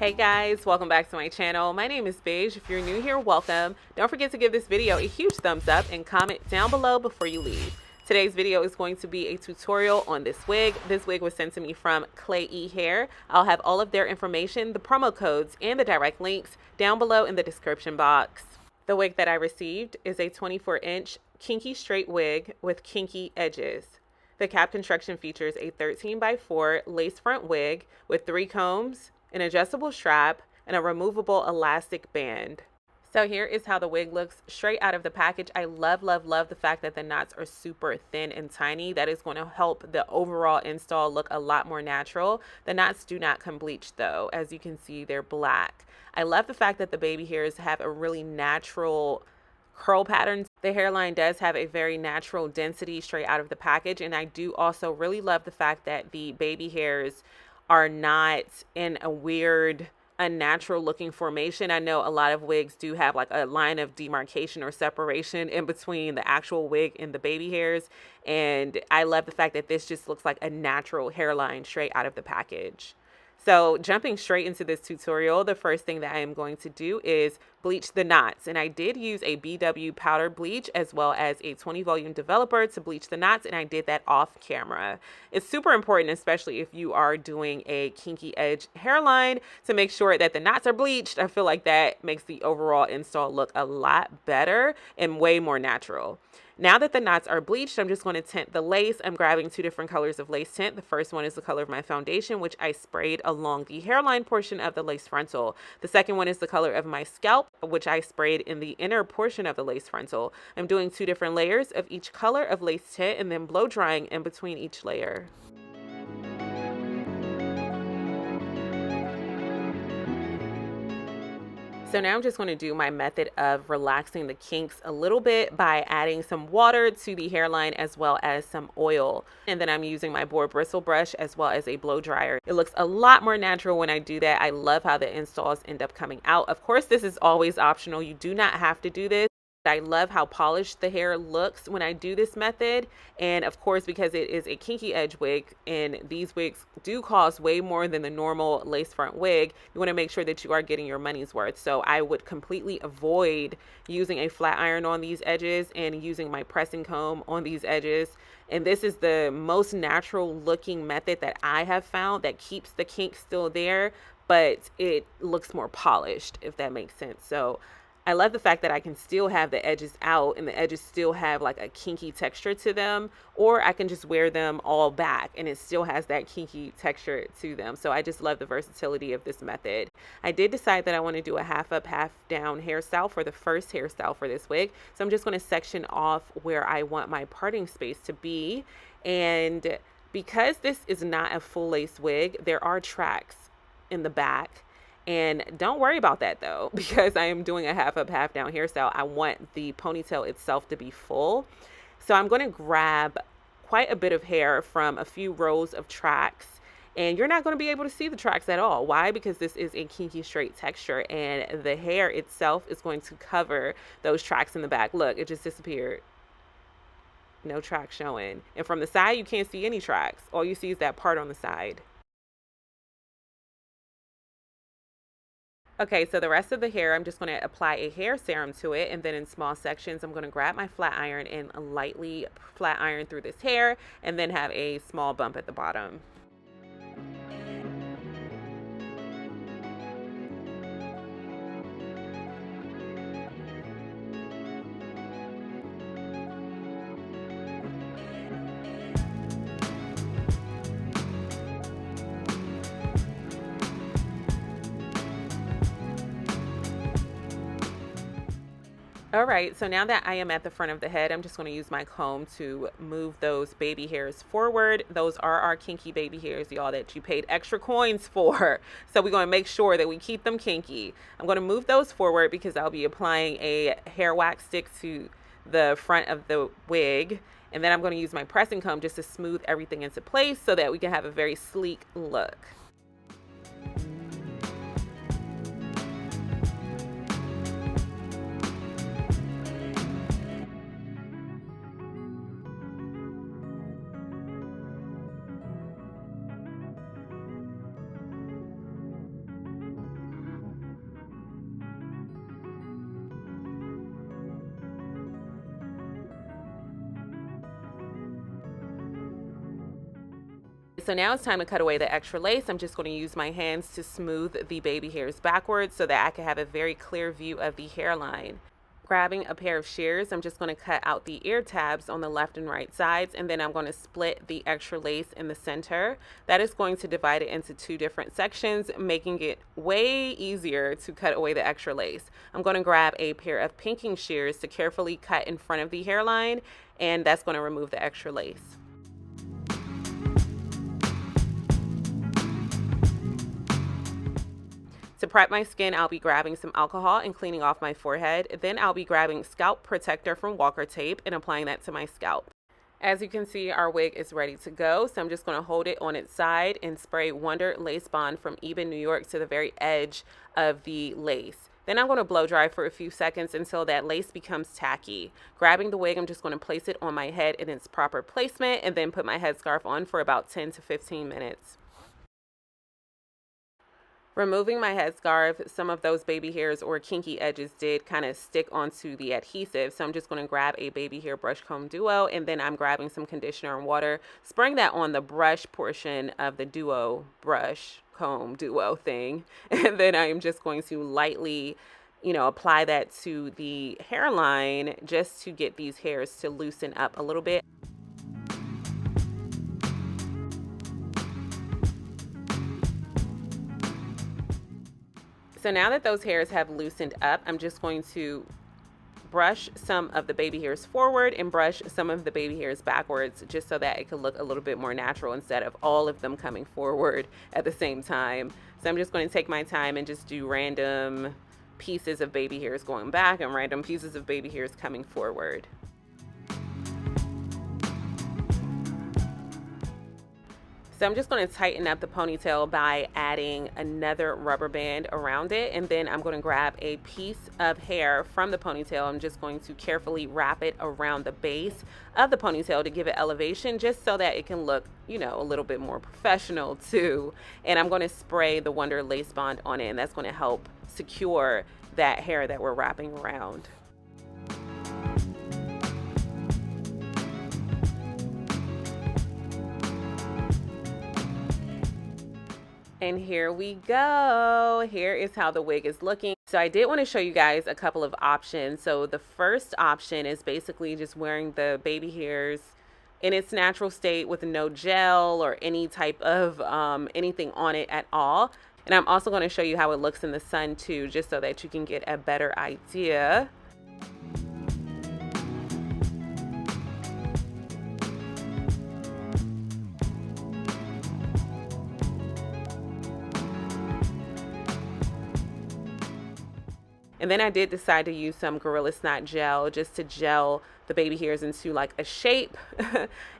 Hey guys, welcome back to my channel. My name is Beige. If you're new here, welcome. Don't forget to give this video a huge thumbs up and comment down below before you leave. Today's video is going to be a tutorial on this wig. This wig was sent to me from Klaiyi Hair. I'll have all of their information, the promo codes, and the direct links down below in the description box. The wig that I received is a 24-inch kinky straight wig with kinky edges. The cap construction features a 13x4 lace front wig with 3 combs, an adjustable strap, and a removable elastic band. So here is how the wig looks straight out of the package. I love the fact that the knots are super thin and tiny. That is going to help the overall install look a lot more natural. The knots do not come bleached though. As you can see, they're black. I love the fact that the baby hairs have a really natural curl pattern. The hairline does have a very natural density straight out of the package, and I do also really love the fact that the baby hairs are not in a weird, unnatural looking formation. I know a lot of wigs do have like a line of demarcation or separation in between the actual wig and the baby hairs, and I love the fact that this just looks like a natural hairline straight out of the package. So jumping straight into this tutorial, the first thing that I am going to do is bleach the knots. And I did use a BW powder bleach as well as a 20 volume developer to bleach the knots, and I did that off camera. It's super important, especially if you are doing a kinky edge hairline, to make sure that the knots are bleached. I feel like that makes the overall install look a lot better and way more natural. Now that the knots are bleached, I'm just going to tint the lace. I'm grabbing 2 different colors of lace tint. The first one is the color of my foundation, which I sprayed along the hairline portion of the lace frontal. The second one is the color of my scalp, which I sprayed in the inner portion of the lace frontal. I'm doing 2 different layers of each color of lace tint and then blow drying in between each layer. So now I'm just going to do my method of relaxing the kinks a little bit by adding some water to the hairline as well as some oil. And then I'm using my boar bristle brush as well as a blow dryer. It looks a lot more natural when I do that. I love how the installs end up coming out. Of course, this is always optional. You do not have to do this. I love how polished the hair looks when I do this method, and of course, because it is a kinky edge wig and these wigs do cost way more than the normal lace front wig, you want to make sure that you are getting your money's worth. So I would completely avoid using a flat iron on these edges and using my pressing comb on these edges. And this is the most natural looking method that I have found that keeps the kink still there, but it looks more polished, if that makes sense. So I love the fact that I can still have the edges out and the edges still have like a kinky texture to them, or I can just wear them all back and it still has that kinky texture to them. So I just love the versatility of this method. I did decide that I want to do a half up, half down hairstyle for the first hairstyle for this wig. So I'm just going to section off where I want my parting space to be. And because this is not a full lace wig, there are tracks in the back. And don't worry about that though, because I am doing a half up, half down hairstyle. I want the ponytail itself to be full. So I'm going to grab quite a bit of hair from a few rows of tracks, and you're not going to be able to see the tracks at all. Why? Because this is a kinky straight texture and the hair itself is going to cover those tracks in the back. Look, it just disappeared. No track showing. And from the side, you can't see any tracks. All you see is that part on the side. Okay, so the rest of the hair, I'm just going to apply a hair serum to it, and then in small sections, I'm going to grab my flat iron and lightly flat iron through this hair, and then have a small bump at the bottom. All right, so now that I am at the front of the head, I'm just going to use my comb to move those baby hairs forward. Those are our kinky baby hairs, y'all, that you paid extra coins for. So we're going to make sure that we keep them kinky. I'm going to move those forward because I'll be applying a hair wax stick to the front of the wig. And then I'm going to use my pressing comb just to smooth everything into place so that we can have a very sleek look. So now it's time to cut away the extra lace. I'm just going to use my hands to smooth the baby hairs backwards so that I can have a very clear view of the hairline. Grabbing a pair of shears, I'm just going to cut out the ear tabs on the left and right sides, and then I'm going to split the extra lace in the center. That is going to divide it into two different sections, making it way easier to cut away the extra lace. I'm going to grab a pair of pinking shears to carefully cut in front of the hairline, and that's going to remove the extra lace. To prep my skin, I'll be grabbing some alcohol and cleaning off my forehead. Then I'll be grabbing scalp protector from Walker Tape and applying that to my scalp. As you can see, our wig is ready to go. So I'm just going to hold it on its side and spray Wonder Lace Bond from Eben, New York to the very edge of the lace. Then I'm going to blow dry for a few seconds until that lace becomes tacky. Grabbing the wig, I'm just going to place it on my head in its proper placement and then put my headscarf on for about 10 to 15 minutes. Removing my headscarf, some of those baby hairs or kinky edges did kind of stick onto the adhesive. So I'm just going to grab a baby hair brush comb duo, and then I'm grabbing some conditioner and water, spraying that on the brush portion of the duo brush comb duo thing. And then I'm just going to lightly, apply that to the hairline just to get these hairs to loosen up a little bit. So now that those hairs have loosened up, I'm just going to brush some of the baby hairs forward and brush some of the baby hairs backwards, just so that it could look a little bit more natural instead of all of them coming forward at the same time. So I'm just going to take my time and just do random pieces of baby hairs going back and random pieces of baby hairs coming forward. So I'm just going to tighten up the ponytail by adding another rubber band around it, and then I'm going to grab a piece of hair from the ponytail. I'm just going to carefully wrap it around the base of the ponytail to give it elevation, just so that it can look, a little bit more professional too. And I'm going to spray the Wonder Lace Bond on it, and that's going to help secure that hair that we're wrapping around. And here we go. Here is how the wig is looking. So I did want to show you guys a couple of options. So the first option is basically just wearing the baby hairs in its natural state with no gel or any type of anything on it at all. And I'm also going to show you how it looks in the sun too, just so that you can get a better idea. And then I did decide to use some Gorilla Snot gel just to gel the baby hairs into like a shape.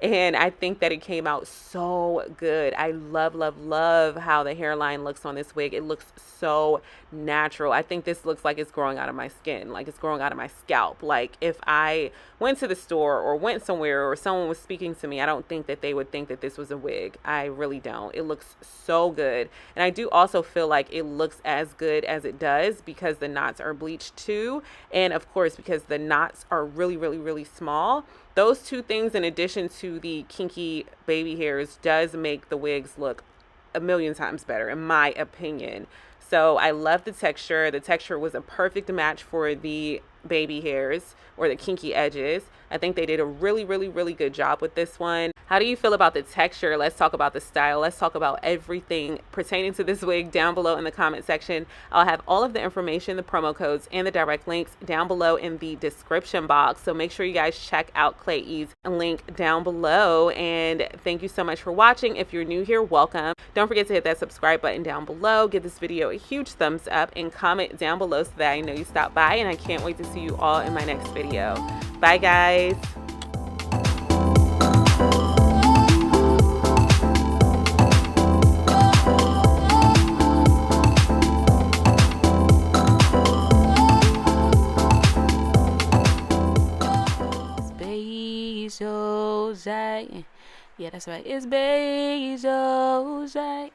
And I think that it came out so good. I love, love, love how the hairline looks on this wig. It looks so natural. I think this looks like it's growing out of my skin, like it's growing out of my scalp. Like if I went to the store or went somewhere or someone was speaking to me, I don't think that they would think that this was a wig. I really don't. It looks so good. And I do also feel like it looks as good as it does because the knots are bleached too. And of course, because the knots are really, really, really small. Those two things, in addition to the kinky baby hairs, does make the wigs look a million times better, in my opinion. So I love the texture. The texture was a perfect match for the baby hairs or the kinky edges. I think they did a really, really, really good job with this one. How do you feel about the texture? Let's talk about the style. Let's talk about everything pertaining to this wig down below in the comment section. I'll have all of the information, the promo codes, and the direct links down below in the description box. So make sure you guys check out Klaiyi's link down below. And thank you so much for watching. If you're new here, welcome. Don't forget to hit that subscribe button down below. Give this video a huge thumbs up and comment down below so that I know you stopped by. And I can't wait to see you all in my next video. Bye, guys. Ojai. Yeah, that's right. It's Beige Ojai.